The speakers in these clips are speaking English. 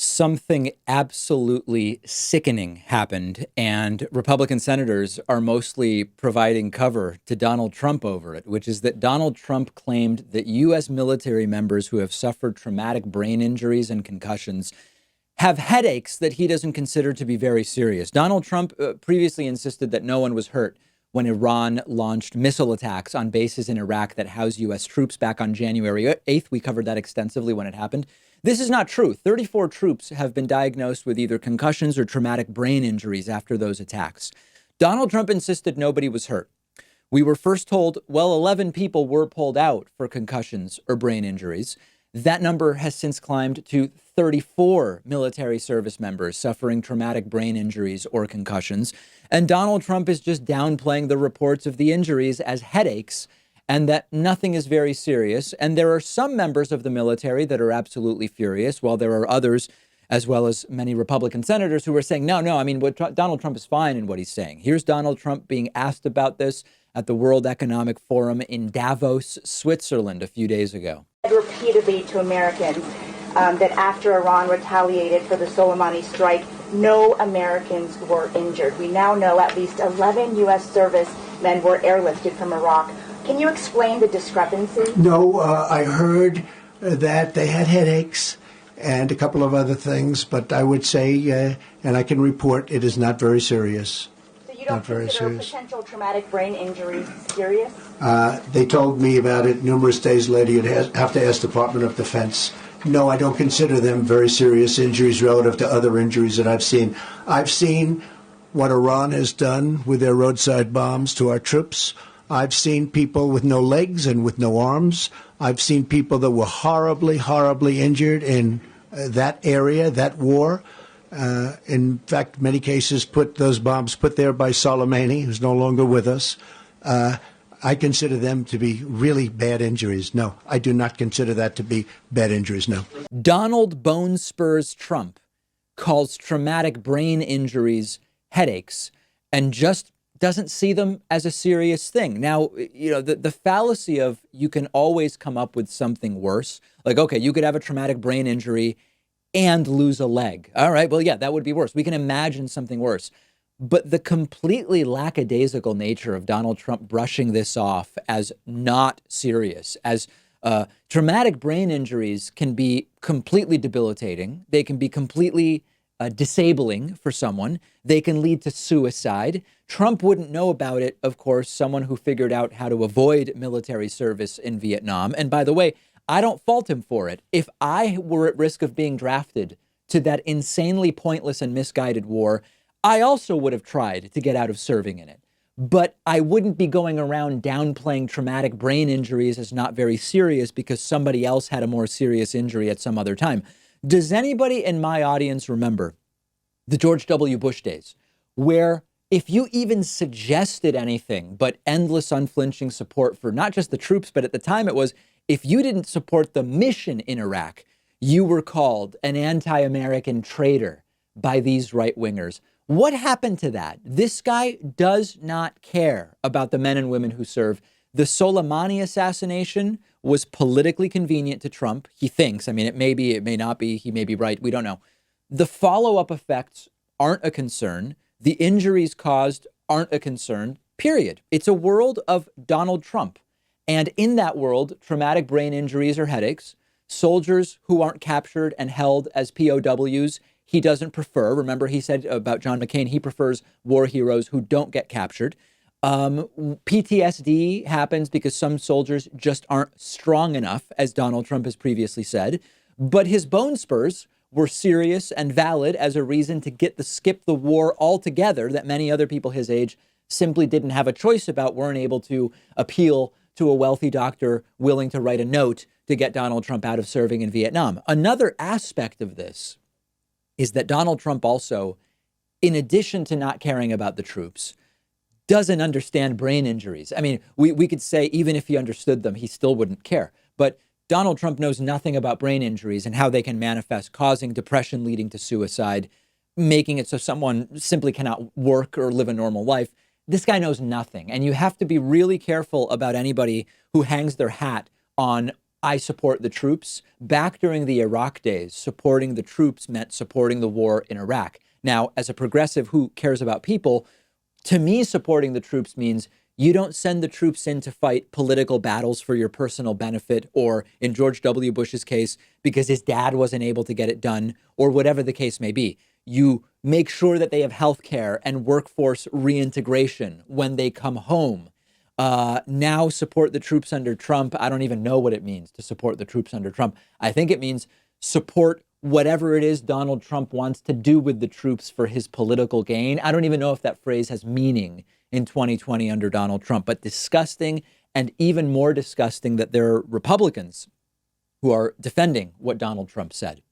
Something absolutely sickening happened, and Republican senators are mostly providing cover to Donald Trump over it, which is that Donald Trump claimed that U.S. military members who have suffered traumatic brain injuries and concussions have headaches that he doesn't consider to be very serious. Donald Trump previously insisted that no one was hurt when Iran launched missile attacks on bases in Iraq that housed U.S. troops back on January 8th. We covered that extensively when it happened. This is not true. 34 troops have been diagnosed with either concussions or traumatic brain injuries after those attacks. Donald Trump insisted nobody was hurt. We were first told, well, 11 people were pulled out for concussions or brain injuries. That number has since climbed to 34 military service members suffering traumatic brain injuries or concussions. And Donald Trump is just downplaying the reports of the injuries as headaches and that nothing is very serious. And there are some members of the military that are absolutely furious, while there are others, as well as many Republican senators, who are saying, no, I mean, Donald Trump is fine in what he's saying. Here's Donald Trump being asked about this at the World Economic Forum in Davos, Switzerland, a few days ago. Repeatedly to Americans that after Iran retaliated for the Soleimani strike, no Americans were injured. We now know at least 11 U.S. servicemen were airlifted from Iraq. Can you explain the discrepancy? No, I heard that they had headaches and a couple of other things, but I would say, and I can report, it is not very serious. So you don't consider potential traumatic brain injuries serious? They told me about it numerous days later. You'd have to ask the Department of Defense. No, I don't consider them very serious injuries relative to other injuries that I've seen. I've seen what Iran has done with their roadside bombs to our troops. I've seen people with no legs and with no arms. I've seen people that were horribly, horribly injured in that area, that war. In fact, many cases those bombs put there by Soleimani, who's no longer with us. I consider them to be really bad injuries. No, I do not consider that to be bad injuries, no. Donald Bone Spurs Trump calls traumatic brain injuries headaches and just doesn't see them as a serious thing. Now, you know, the fallacy of you can always come up with something worse. Like, okay, you could have a traumatic brain injury and lose a leg. All right, well, yeah, that would be worse. We can imagine something worse. But the completely lackadaisical nature of Donald Trump brushing this off as not serious, as traumatic brain injuries can be completely debilitating. They can be completely disabling for someone. They can lead to suicide. Trump wouldn't know about it, of course, someone who figured out how to avoid military service in Vietnam. And by the way, I don't fault him for it. If I were at risk of being drafted to that insanely pointless and misguided war, I also would have tried to get out of serving in it. But I wouldn't be going around downplaying traumatic brain injuries as not very serious because somebody else had a more serious injury at some other time. Does anybody in my audience remember the George W. Bush days, where if you even suggested anything but endless unflinching support for not just the troops, but at the time it was, if you didn't support the mission in Iraq, you were called an anti-American traitor by these right-wingers. What happened to that? This guy does not care about the men and women who serve. The Soleimani assassination was politically convenient to Trump. He thinks. I mean, it may be, it may not be. He may be right. We don't know. The follow-up effects aren't a concern. The injuries caused aren't a concern, period. It's a world of Donald Trump. And in that world, traumatic brain injuries or headaches, soldiers who aren't captured and held as POWs, he doesn't prefer. Remember, he said about John McCain, he prefers war heroes who don't get captured. PTSD happens because some soldiers just aren't strong enough, as Donald Trump has previously said. But his bone spurs were serious and valid as a reason to skip the war altogether that many other people his age simply didn't have a choice about, weren't able to appeal to a wealthy doctor willing to write a note to get Donald Trump out of serving in Vietnam. Another aspect of this is that Donald Trump also, in addition to not caring about the troops, doesn't understand brain injuries. I mean, we could say even if he understood them, he still wouldn't care. But Donald Trump knows nothing about brain injuries and how they can manifest, causing depression, leading to suicide, making it so someone simply cannot work or live a normal life. This guy knows nothing. And you have to be really careful about anybody who hangs their hat on I support the troops. Back during the Iraq days, supporting the troops meant supporting the war in Iraq. Now, as a progressive who cares about people, to me, supporting the troops means you don't send the troops in to fight political battles for your personal benefit, or in George W. Bush's case, because his dad wasn't able to get it done, or whatever the case may be. You make sure that they have health care and workforce reintegration when they come home. Now support the troops under Trump. I don't even know what it means to support the troops under Trump. I think it means support whatever it is Donald Trump wants to do with the troops for his political gain. I don't even know if that phrase has meaning in 2020 under Donald Trump, but disgusting, and even more disgusting that there are Republicans who are defending what Donald Trump said.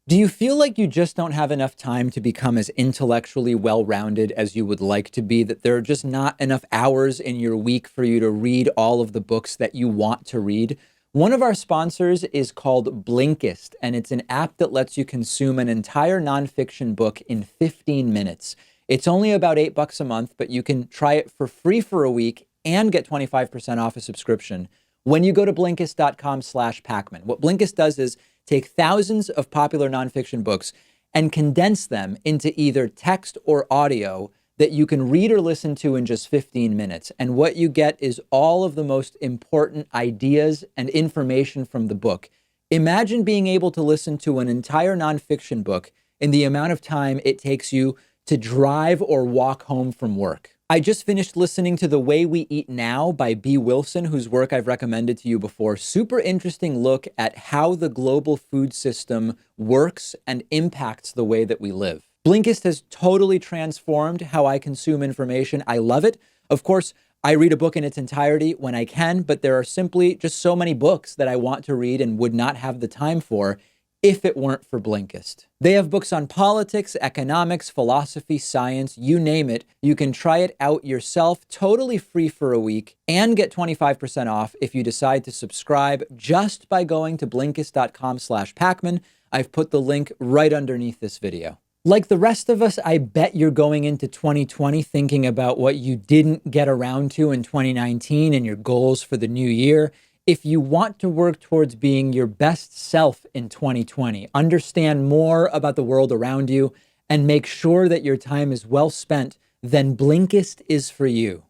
Do you feel like you just don't have enough time to become as intellectually well-rounded as you would like to be, that there are just not enough hours in your week for you to read all of the books that you want to read? One of our sponsors is called Blinkist, and it's an app that lets you consume an entire nonfiction book in 15 minutes. It's only about $8 a month, but you can try it for free for a week and get 25% off a subscription when you go to Blinkist.com/Pakman. What Blinkist does is take thousands of popular nonfiction books and condense them into either text or audio that you can read or listen to in just 15 minutes. And what you get is all of the most important ideas and information from the book. Imagine being able to listen to an entire nonfiction book in the amount of time it takes you to drive or walk home from work. I just finished listening to The Way We Eat Now by B. Wilson, whose work I've recommended to you before. Super interesting look at how the global food system works and impacts the way that we live. Blinkist has totally transformed how I consume information. I love it. Of course, I read a book in its entirety when I can, but there are simply just so many books that I want to read and would not have the time for if it weren't for Blinkist. They have books on politics, economics, philosophy, science, you name it. You can try it out yourself, totally free for a week, and get 25% off if you decide to subscribe just by going to Blinkist.com/Pakman. I've put the link right underneath this video. Like the rest of us, I bet you're going into 2020 thinking about what you didn't get around to in 2019 and your goals for the new year. If you want to work towards being your best self in 2020, understand more about the world around you, and make sure that your time is well spent, then Blinkist is for you.